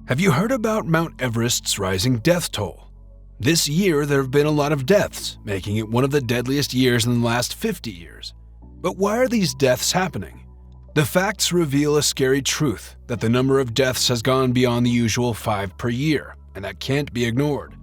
Have you heard about Mount Everest's rising death toll? This year, there have been a lot of deaths, making it one of the deadliest years in the last 50 years. But why are these deaths happening? The facts reveal a scary truth that the number of deaths has gone beyond the usual 5 per year, and that can't be ignored.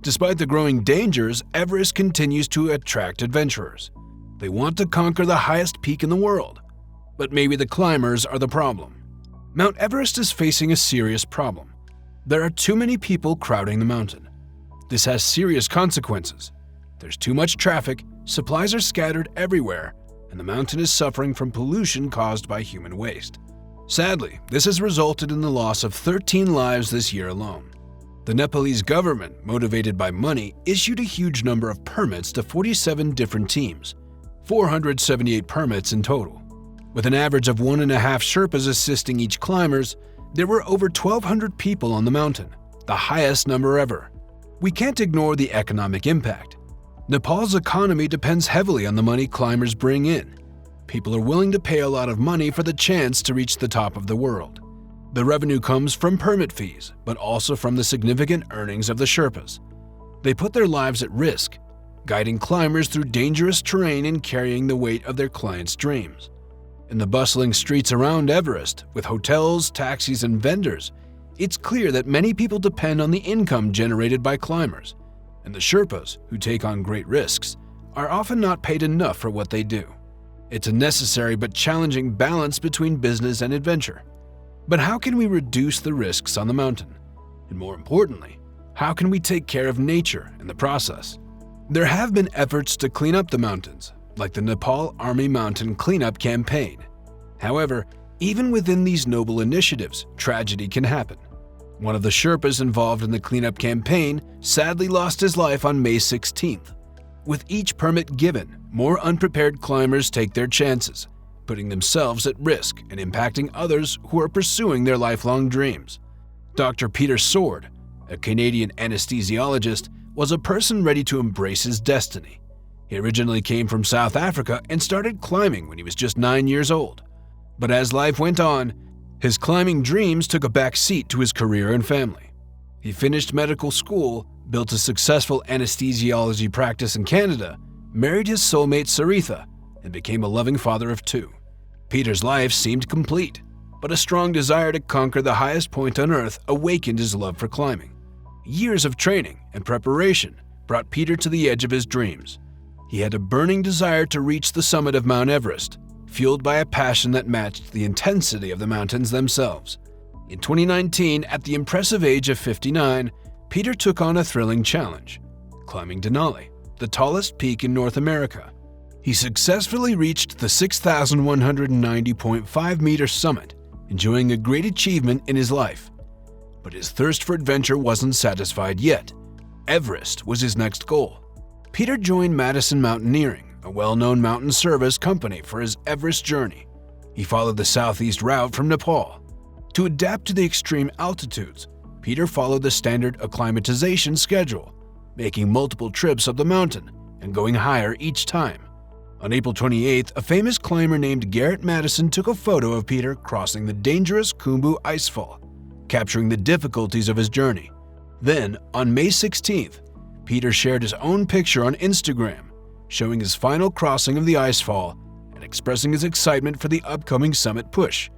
Despite the growing dangers, Everest continues to attract adventurers. They want to conquer the highest peak in the world. But maybe the climbers are the problem. Mount Everest is facing a serious problem. There are too many people crowding the mountain. This has serious consequences. There's too much traffic, supplies are scattered everywhere, and the mountain is suffering from pollution caused by human waste. Sadly, this has resulted in the loss of 13 lives this year alone. The Nepalese government, motivated by money, issued a huge number of permits to 47 different teams, 478 permits in total. With an average of 1.5 Sherpas assisting each climbers, there were over 1,200 people on the mountain, the highest number ever. We can't ignore the economic impact. Nepal's economy depends heavily on the money climbers bring in. People are willing to pay a lot of money for the chance to reach the top of the world. The revenue comes from permit fees, but also from the significant earnings of the Sherpas. They put their lives at risk, guiding climbers through dangerous terrain and carrying the weight of their clients' dreams. In the bustling streets around Everest, with hotels, taxis, and vendors, it's clear that many people depend on the income generated by climbers, and the Sherpas, who take on great risks, are often not paid enough for what they do. It's a necessary but challenging balance between business and adventure. But how can we reduce the risks on the mountain? And more importantly, how can we take care of nature in the process? There have been efforts to clean up the mountains, like the Nepal Army Mountain Cleanup Campaign. However, even within these noble initiatives, tragedy can happen. One of the Sherpas involved in the cleanup campaign sadly lost his life on May 16th. With each permit given, more unprepared climbers take their chances, putting themselves at risk and impacting others who are pursuing their lifelong dreams. Dr. Peter Sword, a Canadian anesthesiologist, was a person ready to embrace his destiny. He originally came from South Africa and started climbing when he was just 9 years old. But as life went on, his climbing dreams took a back seat to his career and family. He finished medical school, built a successful anesthesiology practice in Canada, married his soulmate Saritha, and became a loving father of 2. Peter's life seemed complete, but a strong desire to conquer the highest point on Earth awakened his love for climbing. Years of training and preparation brought Peter to the edge of his dreams. He had a burning desire to reach the summit of Mount Everest, fueled by a passion that matched the intensity of the mountains themselves. In 2019, at the impressive age of 59, Peter took on a thrilling challenge, climbing Denali, the tallest peak in North America. He successfully reached the 6,190.5-meter summit, enjoying a great achievement in his life. But his thirst for adventure wasn't satisfied yet. Everest was his next goal. Peter joined Madison Mountaineering, a well-known mountain service company, for his Everest journey. He followed the southeast route from Nepal. To adapt to the extreme altitudes, Peter followed the standard acclimatization schedule, making multiple trips up the mountain and going higher each time. On April 28th, a famous climber named Garrett Madison took a photo of Peter crossing the dangerous Khumbu icefall, capturing the difficulties of his journey. Then, on May 16th, Peter shared his own picture on Instagram, showing his final crossing of the icefall and expressing his excitement for the upcoming summit push.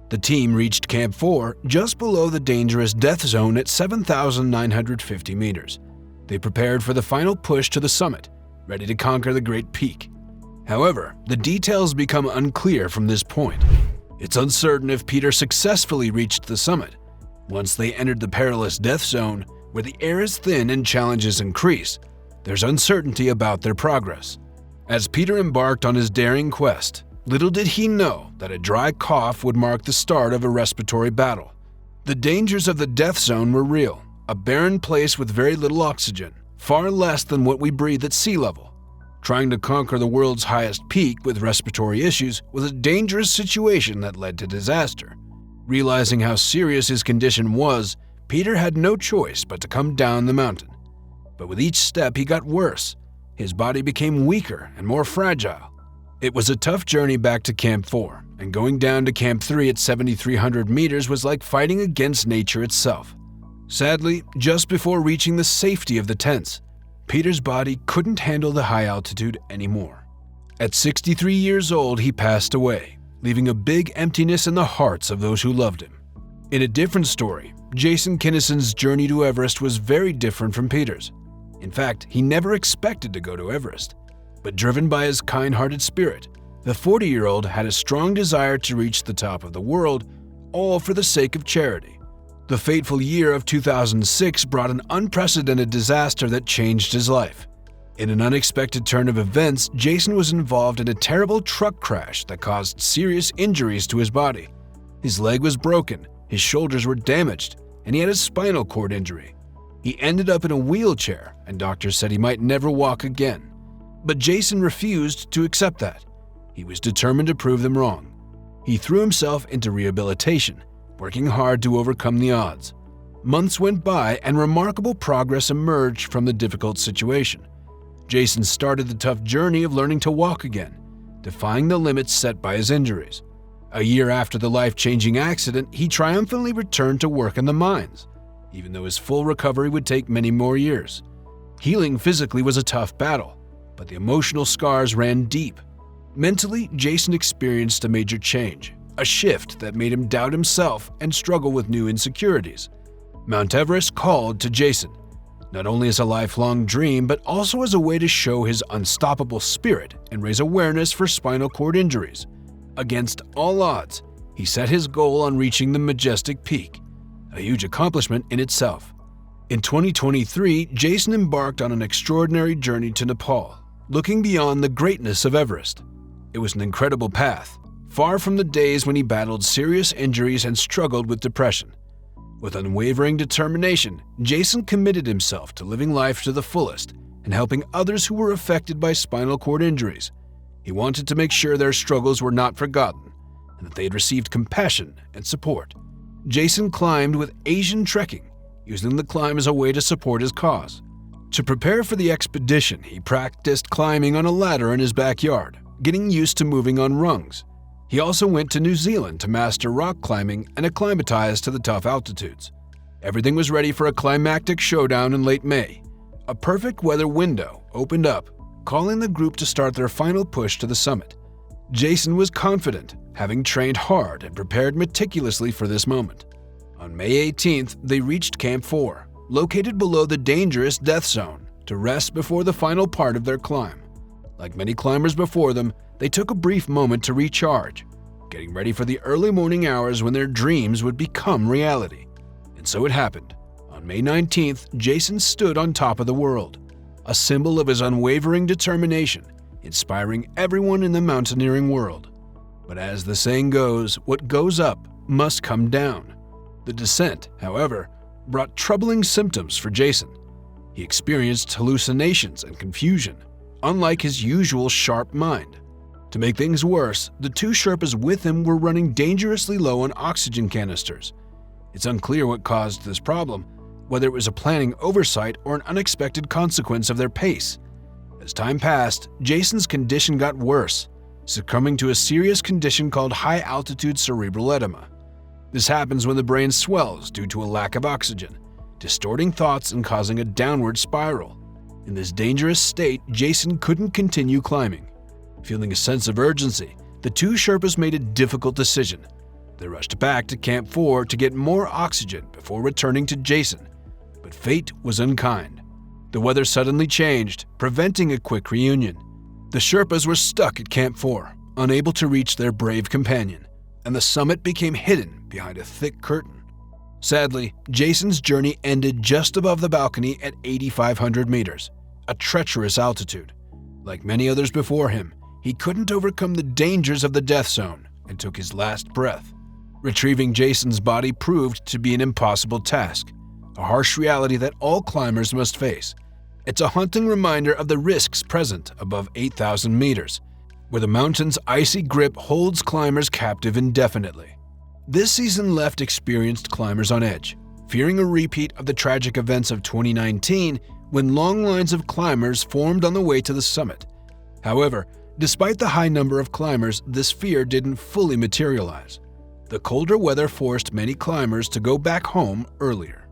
The team reached Camp 4 just below the dangerous death zone at 7,950 meters. They prepared for the final push to the summit, ready to conquer the great peak. However, the details become unclear from this point. It's uncertain if Peter successfully reached the summit. Once they entered the perilous death zone, where the air is thin and challenges increase, there's uncertainty about their progress. As Peter embarked on his daring quest, little did he know that a dry cough would mark the start of a respiratory battle. The dangers of the death zone were real, a barren place with very little oxygen, far less than what we breathe at sea level. Trying to conquer the world's highest peak with respiratory issues was a dangerous situation that led to disaster. Realizing how serious his condition was, Peter had no choice but to come down the mountain. But with each step he got worse. His body became weaker and more fragile. It was a tough journey back to Camp 4, and going down to Camp 3 at 7,300 meters was like fighting against nature itself. Sadly, just before reaching the safety of the tents, Peter's body couldn't handle the high altitude anymore. At 63 years old, he passed away, leaving a big emptiness in the hearts of those who loved him. In a different story, Jason Kinnison's journey to Everest was very different from Peter's. In fact, he never expected to go to Everest. But driven by his kind-hearted spirit, the 40-year-old had a strong desire to reach the top of the world, all for the sake of charity. The fateful year of 2006 brought an unprecedented disaster that changed his life. In an unexpected turn of events, Jason was involved in a terrible truck crash that caused serious injuries to his body. His leg was broken, his shoulders were damaged, and he had a spinal cord injury. He ended up in a wheelchair, and doctors said he might never walk again. But Jason refused to accept that. He was determined to prove them wrong. He threw himself into rehabilitation, working hard to overcome the odds. Months went by and remarkable progress emerged from the difficult situation. Jason started the tough journey of learning to walk again, defying the limits set by his injuries. A year after the life-changing accident, he triumphantly returned to work in the mines, even though his full recovery would take many more years. Healing physically was a tough battle, but the emotional scars ran deep. Mentally, Jason experienced a major change, a shift that made him doubt himself and struggle with new insecurities. Mount Everest called to Jason, not only as a lifelong dream, but also as a way to show his unstoppable spirit and raise awareness for spinal cord injuries. Against all odds, he set his goal on reaching the majestic peak, a huge accomplishment in itself. In 2023, Jason embarked on an extraordinary journey to Nepal, looking beyond the greatness of Everest. It was an incredible path, far from the days when he battled serious injuries and struggled with depression. With unwavering determination, Jason committed himself to living life to the fullest and helping others who were affected by spinal cord injuries. He wanted to make sure their struggles were not forgotten and that they had received compassion and support. Jason climbed with Asian trekking, using the climb as a way to support his cause. To prepare for the expedition, he practiced climbing on a ladder in his backyard, getting used to moving on rungs. He also went to New Zealand to master rock climbing and acclimatize to the tough altitudes. Everything was ready for a climactic showdown in late May. A perfect weather window opened up, calling the group to start their final push to the summit. Jason was confident, having trained hard and prepared meticulously for this moment. On May 18th, they reached Camp 4, located below the dangerous death zone, to rest before the final part of their climb. Like many climbers before them, they took a brief moment to recharge, getting ready for the early morning hours when their dreams would become reality. And so it happened. On May 19th, Jason stood on top of the world, a symbol of his unwavering determination, inspiring everyone in the mountaineering world. But as the saying goes, what goes up must come down. The descent, however, brought troubling symptoms for Jason. He experienced hallucinations and confusion, unlike his usual sharp mind. To make things worse, the two Sherpas with him were running dangerously low on oxygen canisters. It's unclear what caused this problem, whether it was a planning oversight or an unexpected consequence of their pace. As time passed, Jason's condition got worse, succumbing to a serious condition called high-altitude cerebral edema. This happens when the brain swells due to a lack of oxygen, distorting thoughts and causing a downward spiral. In this dangerous state, Jason couldn't continue climbing. Feeling a sense of urgency, the two Sherpas made a difficult decision. They rushed back to Camp 4 to get more oxygen before returning to Jason. But fate was unkind. The weather suddenly changed, preventing a quick reunion. The Sherpas were stuck at Camp 4, unable to reach their brave companion, and the summit became hidden behind a thick curtain. Sadly, Jason's journey ended just above the balcony at 8,500 meters, a treacherous altitude. Like many others before him, he couldn't overcome the dangers of the death zone and took his last breath. Retrieving Jason's body proved to be an impossible task, a harsh reality that all climbers must face. It's a haunting reminder of the risks present above 8,000 meters, where the mountain's icy grip holds climbers captive indefinitely. This season left experienced climbers on edge, fearing a repeat of the tragic events of 2019 when long lines of climbers formed on the way to the summit. However, despite the high number of climbers, this fear didn't fully materialize. The colder weather forced many climbers to go back home earlier.